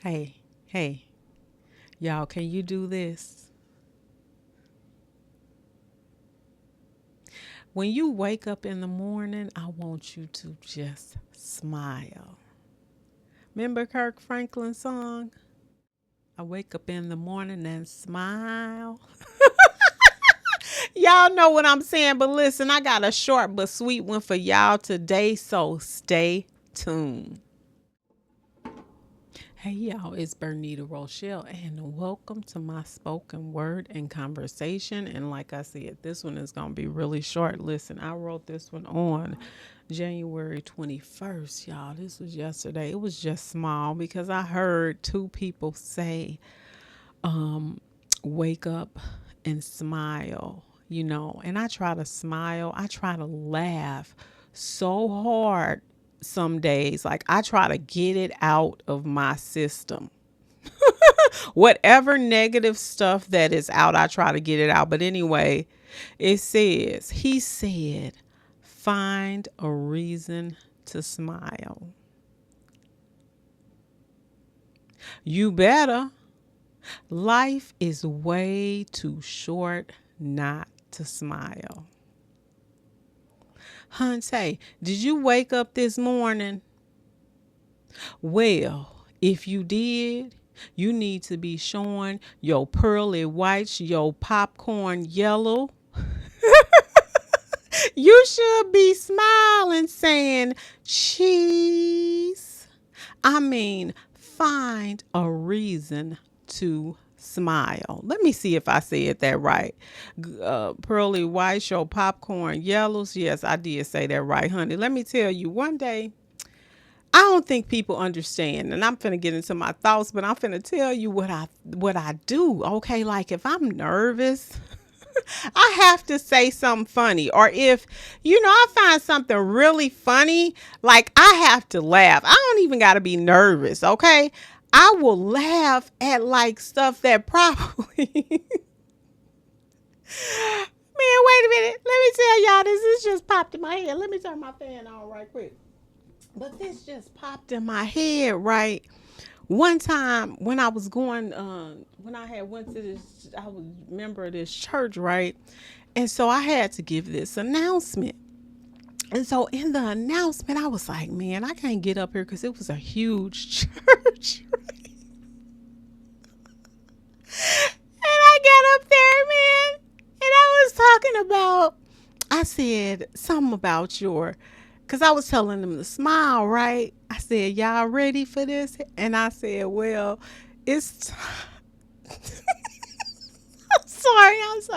Hey, y'all, can you do this? When you wake up in the morning, I want you to just smile. Remember Kirk Franklin's song? I wake up in the morning and smile. Y'all know what I'm saying, but listen, I got a short but sweet one for y'all today, so stay tuned. Hey y'all, it's Bernita Rochele, and welcome to my spoken word and conversation. And like I said, this one is going to be really short. Listen, I wrote this one on January 21st, y'all. This was yesterday. It was just small because I heard two people say, wake up and smile, and I try to smile, I try to laugh so hard some days. Like I try to get it out of my system. Whatever negative stuff that is out, I try to get it out. But anyway, he said, find a reason to smile. You better. Life is way too short not to smile. Hunte, did you wake up this morning? Well, if you did, you need to be showing your pearly whites, your popcorn yellow. You should be smiling saying, cheese. I mean, find a reason to smile. Let me see if I said that right. Pearly whites, your popcorn yellows. Yes, I did say that right, honey. Let me tell you, one day, I don't think people understand, and I'm finna get into my thoughts, but I'm finna tell you what I do. Okay, like if I'm nervous, I have to say something funny, or if I find something really funny, like I have to laugh. I don't even gotta be nervous. Okay, I will laugh at like stuff that probably. Man, wait a minute. Let me tell y'all this. This just popped in my head. Let me turn my fan on right quick. But this just popped in my head, right? One time when I was going, when I had went to this, I was a member of this church, right? And so I had to give this announcement. And so in the announcement, I was like, man, I can't get up here because it was a huge church. And I got up there, man, and I was talking about, I said something about because I was telling them to smile, right? I said, y'all ready for this? And I said, well, it's, I'm sorry. I was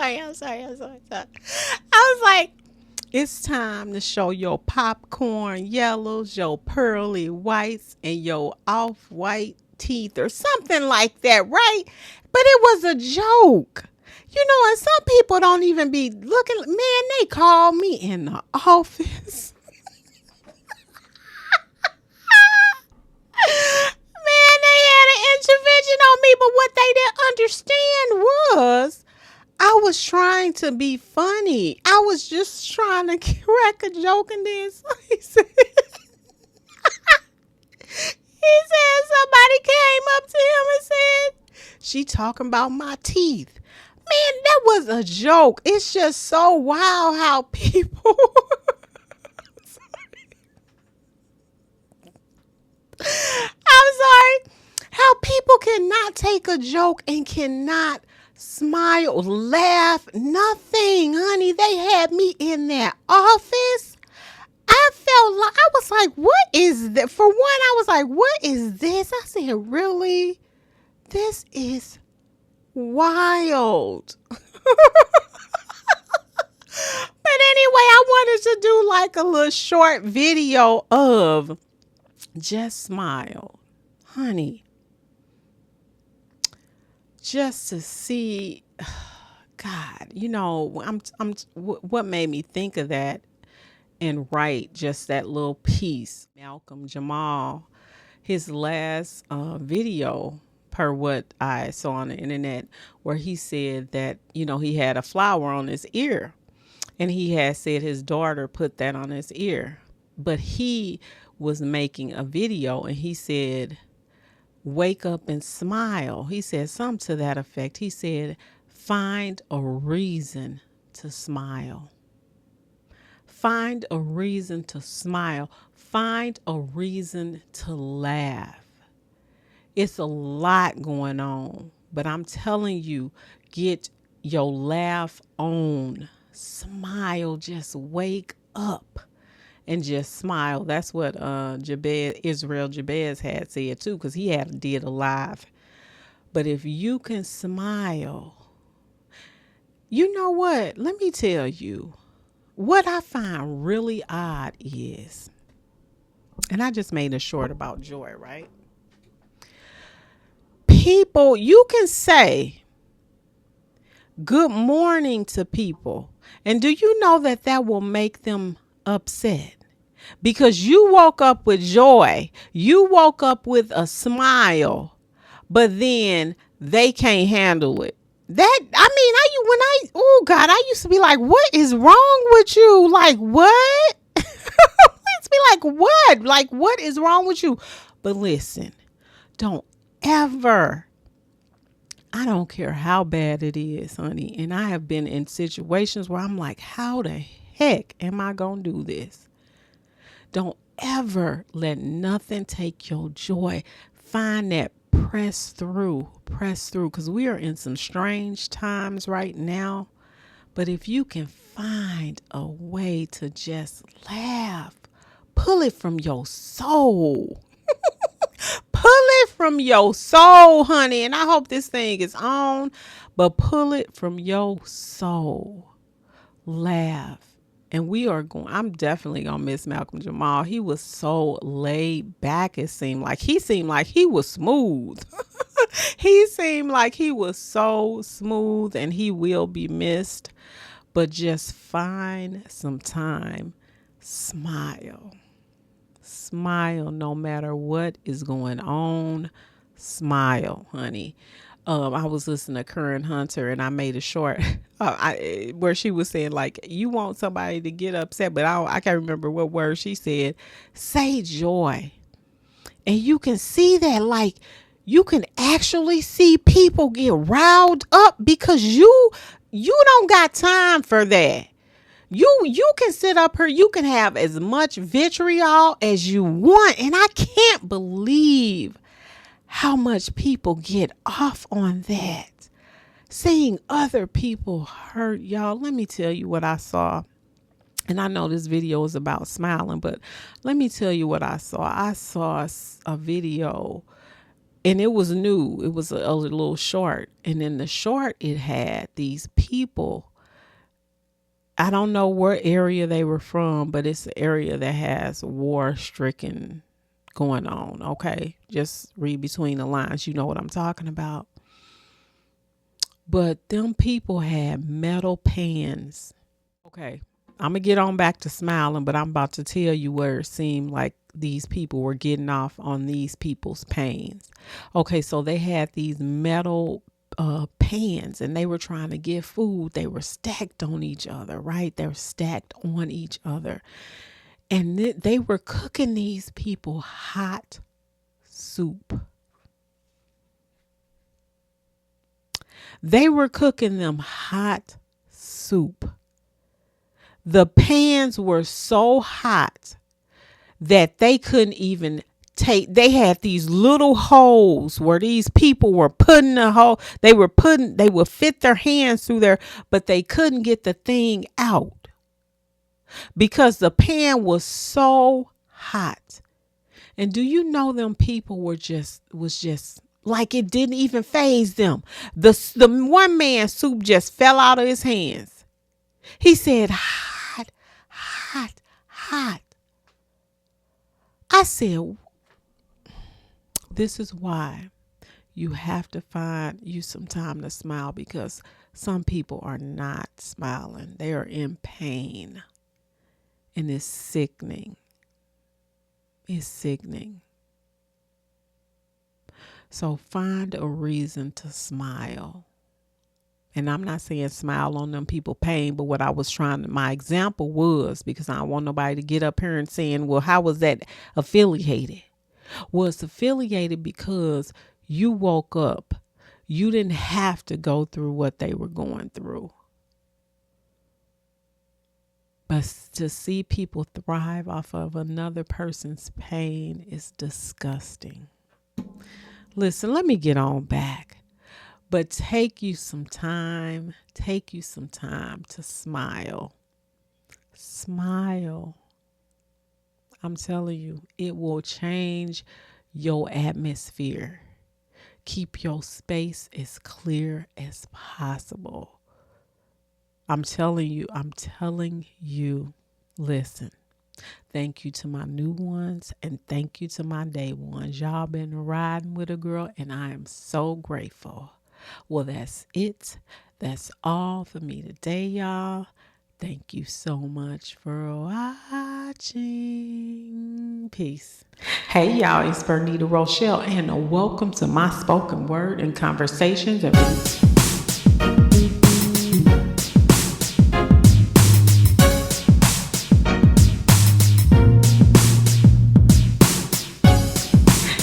like, it's time to show your popcorn yellows, your pearly whites, and your off-white teeth or something like that, right? But it was a joke. And some people don't even be looking. Man, they called me in the office. Man, they had an intervention on me, but what they didn't understand was I was trying to be funny. I was just trying to crack a joke, and then he said, somebody came up to him and said, she talking about my teeth. Man, that was a joke. It's just so wild how people I'm sorry. How people cannot take a joke and cannot smile, laugh, nothing, honey. They had me in their office. I felt like, I was like, what is that? For one, I was like, what is this? I said, really? This is wild. But anyway, I wanted to do like a little short video of just smile, honey, just to see. God, what made me think of that and write just that little piece. Malcolm Jamal, his last video, per what I saw on the internet, where he said that he had a flower on his ear, and he had said his daughter put that on his ear, but he was making a video, and he said, wake up and smile. He said something to that effect. He said, find a reason to smile. Find a reason to smile. Find a reason to laugh. It's a lot going on, but I'm telling you, get your laugh on. Smile. Just wake up and just smile. That's what Israel Jabez had said too, because he had did a live. But if you can smile, you know what? Let me tell you. What I find really odd is, and I just made a short about joy, right? People, you can say good morning to people. And do you know that that will make them upset? Because you woke up with joy. You woke up with a smile, but then they can't handle it. Oh God, I used to be like, what is wrong with you? Like, what? Let's be like, what? Like, what is wrong with you? But listen, don't ever, I don't care how bad it is, honey. And I have been in situations where I'm like, how the heck am I going to do this? Don't ever let nothing take your joy. Find that press through, because we are in some strange times right now. But if you can find a way to just laugh, pull it from your soul. Pull it from your soul, honey. And I hope this thing is on, but pull it from your soul. Laugh. And I'm definitely going to miss Malcolm Jamal. He was so laid back, it seemed like. He seemed like he was smooth. He seemed like he was so smooth, and he will be missed. But just find some time. Smile. Smile no matter what is going on. Smile, honey. I was listening to Karen Hunter, and I made a short where she was saying, like, you want somebody to get upset, but I can't remember what word she said. Say joy. And you can see that, like, you can actually see people get riled up because you don't got time for that. You can sit up here, you can have as much vitriol as you want, and I can't believe how much people get off on that. Seeing other people hurt, y'all. Let me tell you what I saw. And I know this video is about smiling, but let me tell you what I saw. I saw a video, and it was new. It was a little short. And in the short, it had these people. I don't know what area they were from, but it's an area that has war-stricken going on. Okay, just read between the lines. You know what I'm talking about. But them people had metal pans. Okay, I'm gonna get on back to smiling, but I'm about to tell you where it seemed like these people were getting off on these people's pans. Okay, so they had these metal pans, and they were trying to get food. They were stacked on each other, right? They're stacked on each other. And they were cooking these people hot soup. They were cooking them hot soup. The pans were so hot that they couldn't even they had these little holes where these people were putting a hole. They would fit their hands through there, but they couldn't get the thing out because the pan was so hot. And do you know them people was just like it didn't even faze them. The one man's soup just fell out of his hands. He said, hot, hot, hot. I said, this is why you have to find you some time to smile, because some people are not smiling. They are in pain. And it's sickening. It's sickening. So find a reason to smile. And I'm not saying smile on them people pain, but what I was my example was, because I don't want nobody to get up here and saying, well, how was that affiliated? Well, it's affiliated because you woke up. You didn't have to go through what they were going through. But to see people thrive off of another person's pain is disgusting. Listen, let me get on back. But take you some time to smile. Smile. I'm telling you, it will change your atmosphere. Keep your space as clear as possible. I'm telling you, listen. Thank you to my new ones and thank you to my day ones. Y'all been riding with a girl and I am so grateful. Well, that's it. That's all for me today, y'all. Thank you so much for watching. Peace. Hey, y'all, it's Bernita Rochele, and welcome to my spoken word and conversations.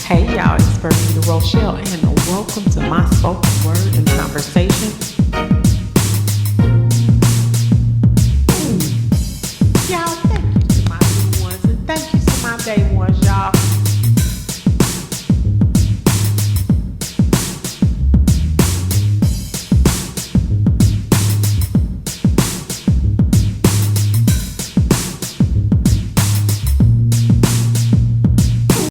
Hey, y'all, it's Bernita Rochele, and welcome to my spoken word and conversation